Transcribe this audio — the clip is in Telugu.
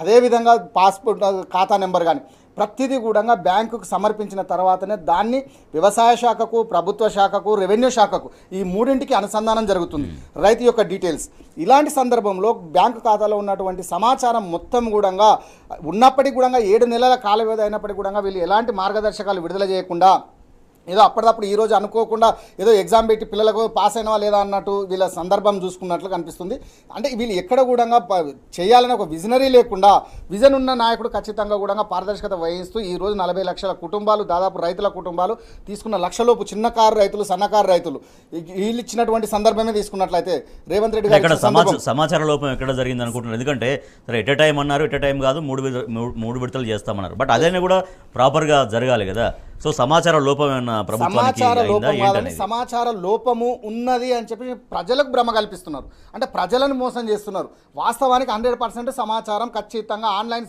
అదేవిధంగా పాస్పోర్ట్ ఖాతా నెంబర్ కానీ ప్రతిదీ కూడా బ్యాంకుకు సమర్పించిన తర్వాతనే దాన్ని వ్యవసాయ శాఖకు, ప్రభుత్వ శాఖకు, రెవెన్యూ శాఖకు ఈ మూడింటికి అనుసంధానం జరుగుతుంది రైతు యొక్క డీటెయిల్స్. ఇలాంటి సందర్భంలో బ్యాంకు ఖాతాలో ఉన్నటువంటి సమాచారం మొత్తం కూడా ఉన్నప్పటికీ కూడా 7 నెలల కాల వ్యవధి అయినప్పటికీ కూడా వీళ్ళు ఎలాంటి మార్గదర్శకాలు విడుదల చేయకుండా ఏదో అప్పటిదప్పుడు ఈరోజు అనుకోకుండా ఏదో ఎగ్జామ్ పెట్టి పిల్లలకు పాస్ అయినవా లేదా అన్నట్టు వీళ్ళ సందర్భం చూసుకున్నట్లు కనిపిస్తుంది. అంటే వీళ్ళు ఎక్కడ కూడా చేయాలని ఒక విజనరీ లేకుండా, విజన్ ఉన్న నాయకుడు ఖచ్చితంగా కూడా పారదర్శకత వహిస్తూ ఈరోజు 40 లక్షల కుటుంబాలు, దాదాపు రైతుల కుటుంబాలు తీసుకున్న లక్షలోపు చిన్నకారు రైతులు, సన్నకారు రైతులు వీళ్ళు ఇచ్చినటువంటి సందర్భమే తీసుకున్నట్లయితే రేవంత్ రెడ్డి గారు సమాచార లోపం ఎక్కడ జరిగింది అనుకుంటున్నారు. ఎందుకంటే సరే ఎట్ టైం అన్నారు, ఎట్ టైం కాదు, మూడు విడతలు చేస్తామన్నారు. బట్ అదైనా కూడా ప్రాపర్గా జరగాలి కదా. సో సమాచార లోపం ఏమన్నా ప్రభుత్వానికి సమాచార లోపము ఉన్నది అని చెప్పి ప్రజలకు భ్రమ కల్పిస్తున్నారు. అంటే ప్రజలను మోసం చేస్తున్నారు. వాస్తవానికి 100% సమాచారం ఖచ్చితంగా ఆన్లైన్